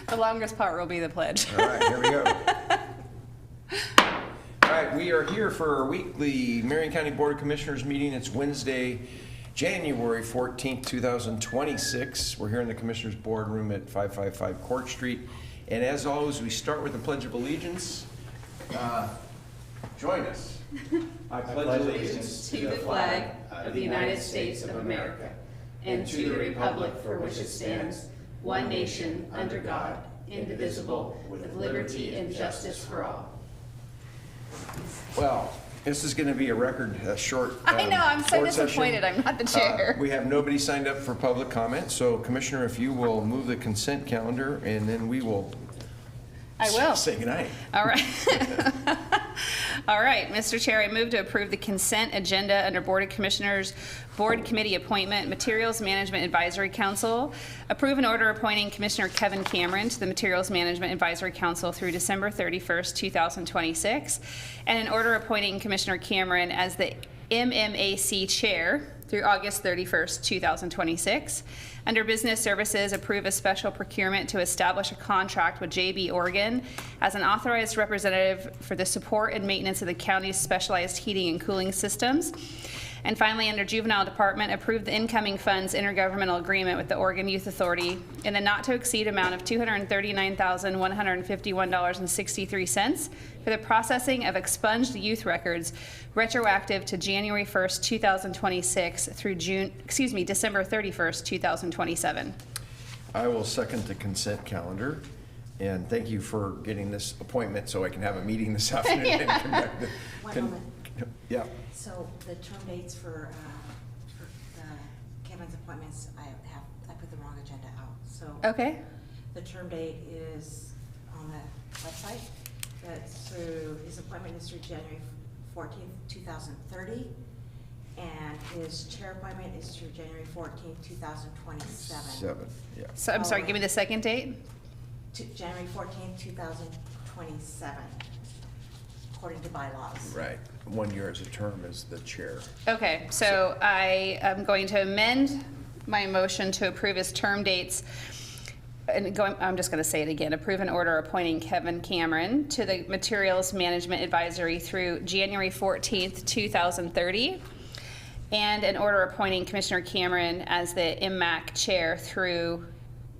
The longest part will be the pledge. All right, here we go. All right, we are here for our weekly Marion County Board of Commissioners meeting. It's Wednesday, January 14th, 2026. We're here in the Commissioners Boardroom at 555 Court Street. And as always, we start with the Pledge of Allegiance. Join us. I pledge allegiance To the flag of the United States of America and to the republic for which it stands, one nation, under God, indivisible, with liberty and justice for all. Well, this is going to be a record short I know, I'm so board disappointed session. I'm not the chair. We have nobody signed up for public comment, so Commissioner, if you will move the consent calendar, and then we will I will. say goodnight. All right. All right, Mr. Chair, I move to approve the consent agenda under Board of Commissioners, Board Committee Appointment, Materials Management Advisory Council. Approve an order appointing Commissioner Kevin Cameron to the Materials Management Advisory Council through December 31st, 2026. And an order appointing Commissioner Cameron as the MMAC Chair through August 31st, 2026. Under Business Services, approve a special procurement to establish a contract with JB Oregon as an authorized representative for the support and maintenance of the county's specialized heating and cooling systems. And finally, under Juvenile Department, approve the incoming funds intergovernmental agreement with the Oregon Youth Authority in the not to exceed amount of $239,151.63 for the processing of expunged youth records retroactive to January 1st, 2026 through December 31st, 2027. I will second the consent calendar, and thank you for getting this appointment so I can have a meeting this afternoon. Yeah. And conduct the, One moment. Yeah. So the term dates for Kevin's appointments, I put the wrong agenda out. So Okay. the term date is on the website. That's through, his appointment is through January 14th, 2030. And his chair appointment is through January 14th, 2027. Yeah. So I'm sorry, give me the second date. January 14th, 2027, according to bylaws. Right. 1 year as a term as the chair. Okay, so I am going to amend my motion to approve his term dates. And I'm just going to say it again. Approve an order appointing Kevin Cameron to the Materials Management Advisory through January 14th, 2030. And an order appointing Commissioner Cameron as the MMAC Chair through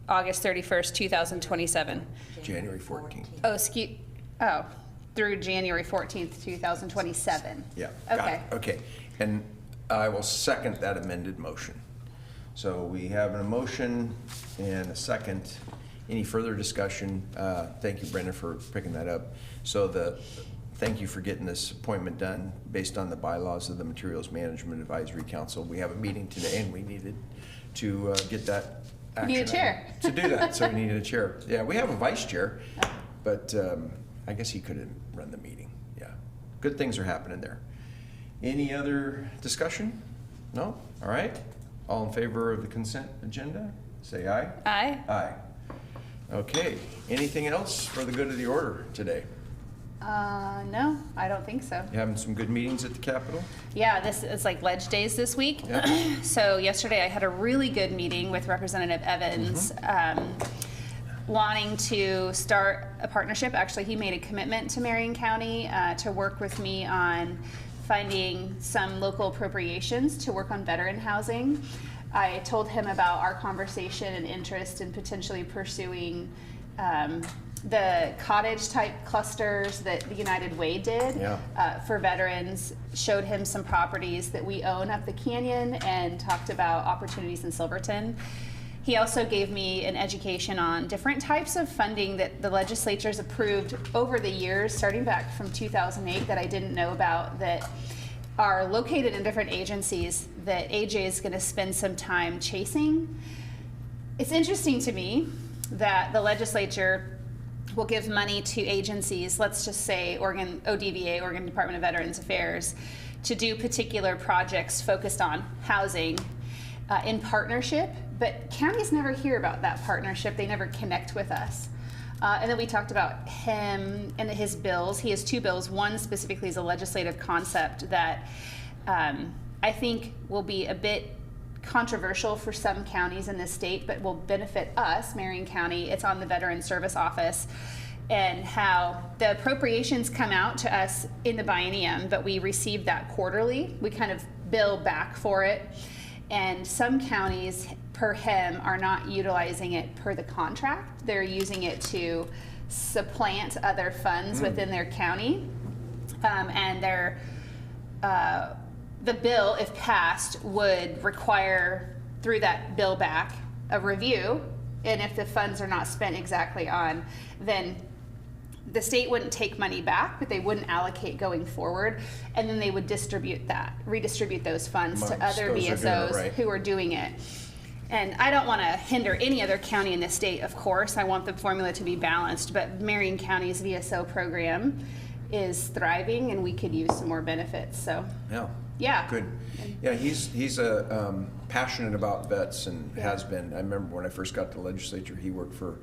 August 31st, 2027. January 14th. Oh, through January 14th, 2027. Yeah. Okay. Got it. Okay. And I will second that amended motion. So we have an motion and a second. Any further discussion? Thank you, Brenda, for picking that up. So thank you for getting this appointment done based on the bylaws of the Materials Management Advisory Council. We have a meeting today, and we needed to get that action. You need a chair. To do that, so we needed a chair. Yeah, we have a vice chair, but I guess he couldn't run the meeting. Yeah, good things are happening there. Any other discussion? No? All right. All in favor of the consent agenda, say aye. Aye. Aye. Okay. Anything else for the good of the order today? No, I don't think so. You having some good meetings at the Capitol? Yeah, this is like ledge days this week. Yeah. So yesterday I had a really good meeting with Representative Evans, wanting to start a partnership. Actually, he made a commitment to Marion County to work with me on finding some local appropriations to work on veteran housing. I told him about our conversation and interest in potentially pursuing the cottage type clusters that the United Way did for veterans, showed him some properties that we own up the canyon and talked about opportunities in Silverton. He also gave me an education on different types of funding that the legislature's approved over the years, starting back from 2008, that I didn't know about, that are located in different agencies that AJ is going to spend some time chasing. It's interesting to me that the legislature will give money to agencies, let's just say Oregon ODVA, Oregon Department of Veterans Affairs, to do particular projects focused on housing in partnership, but counties never hear about that partnership. They never connect with us. And then we talked about him and his bills. He has two bills. One specifically is a legislative concept that I think will be a bit controversial for some counties in the state, but will benefit us, Marion County. It's on the Veteran Service Office, and how the appropriations come out to us in the biennium, but we receive that quarterly. We kind of bill back for it. And some counties per HEM are not utilizing it per the contract. They're using it to supplant other funds within their county. And the bill, if passed, would require, through that bill back, a review. And if the funds are not spent exactly on, then the state wouldn't take money back, but they wouldn't allocate going forward, and then they would redistribute those funds to Amongst other those who are doing it VSOs right. who are doing it. And I don't want to hinder any other county in the state, of course. I want the formula to be balanced, but Marion County's VSO program is thriving, and we could use some more benefits. So yeah. Good. Yeah, he's passionate about vets and has been. I remember when I first got to the legislature, he worked for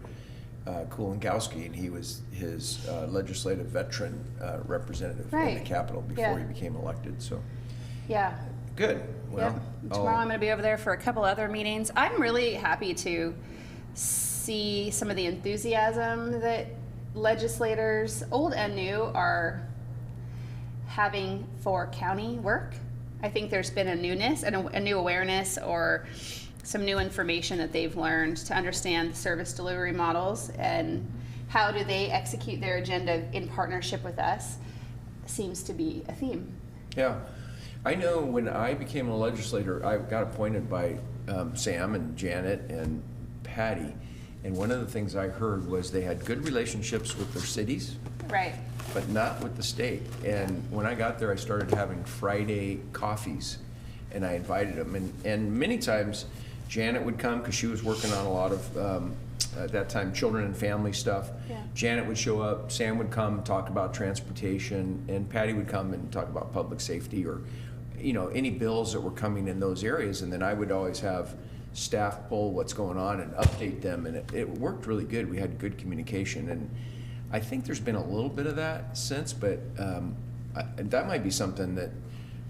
Kulongowski, and he was his legislative veteran representative in the Capitol before he became elected. So yeah. good. Well, yep. Tomorrow I'm going to be over there for a couple other meetings. I'm really happy to see some of the enthusiasm that legislators, old and new, are having for county work. I think there's been a newness and a new awareness, or some new information that they've learned to understand the service delivery models and how do they execute their agenda in partnership with us, seems to be a theme. Yeah. I know when I became a legislator, I got appointed by Sam and Janet and Patty, and one of the things I heard was they had good relationships with their cities, Right. but not with the state. And when I got there, I started having Friday coffees, and I invited them. And many times, Janet would come because she was working on a lot of, at that time, children and family stuff. Yeah. Janet would show up, Sam would come and talk about transportation, and Patty would come and talk about public safety, or any bills that were coming in those areas. And then I would always have staff pull what's going on and update them, and it worked really good. We had good communication, and I think there's been a little bit of that since, but that might be something that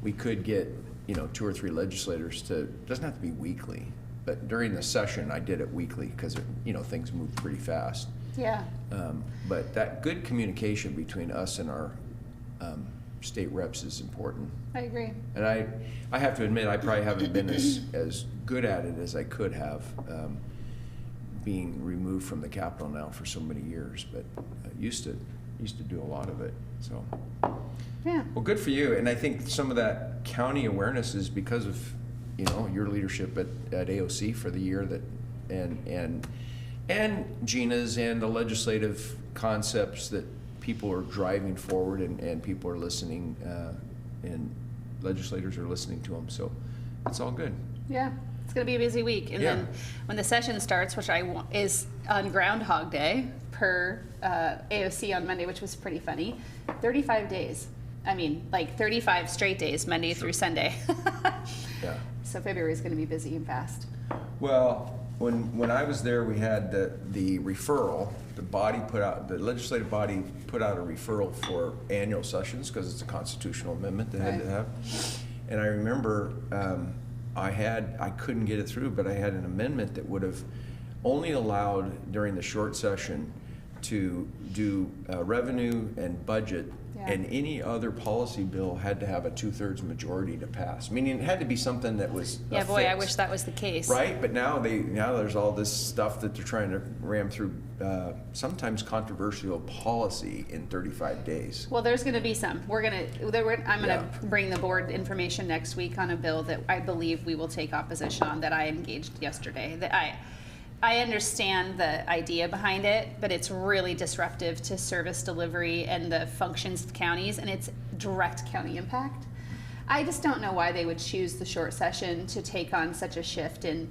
we could get 2 or 3 legislators to. Doesn't have to be weekly, but during the session I did it weekly because things move pretty fast. Yeah. But that good communication between us and our state reps is important. I agree. And I have to admit, I probably haven't been as good at it as I could have, being removed from the Capitol now for so many years, but I used to do a lot of it. So Yeah. well, good for you. And I think some of that county awareness is because of your leadership at AOC for the year, that and Gina's and the legislative concepts that people are driving forward, and people are listening, and legislators are listening to them. So it's all good. Yeah. It's going to be a busy week. And then when the session starts, which is on Groundhog Day per AOC on Monday, which was pretty funny, 35 days. I mean, like 35 straight days, Monday through Sunday. Yeah. So February is going to be busy and fast. Well, when I was there, we had the referral. The legislative body put out a referral for annual sessions because it's a constitutional amendment they had to have. And I remember I couldn't get it through, but I had an amendment that would have only allowed during the short session to do revenue and budget, and any other policy bill had to have a 2/3 majority to pass. Meaning it had to be something that was Yeah, boy, I fixed. wish that was the case. Right, but now there's all this stuff that they're trying to ram through, sometimes controversial policy in 35 days. Well, there's going to be some. I'm going to bring the board information next week on a bill that I believe we will take opposition on, that I engaged yesterday. That I understand the idea behind it, but it's really disruptive to service delivery and the functions of counties, and it's direct county impact. I just don't know why they would choose the short session to take on such a shift in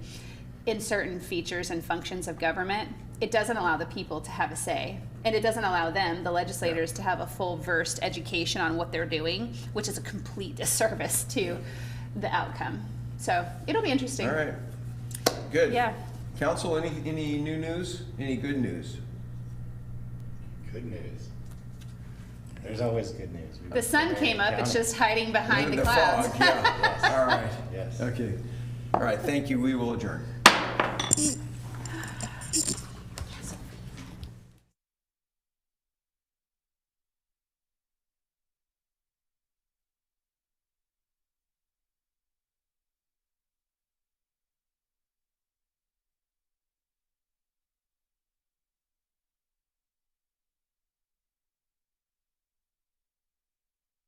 certain features and functions of government. It doesn't allow the people to have a say, and it doesn't allow them, the legislators, to have a full versed education on what they're doing, which is a complete disservice to the outcome. So it'll be interesting. All right, good. Yeah. Council, any new news? Any good news? Good news. There's always good news. The sun came up, it's just hiding behind the fog, clouds. yeah. All right. Yes. Okay. All right, thank you. We will adjourn.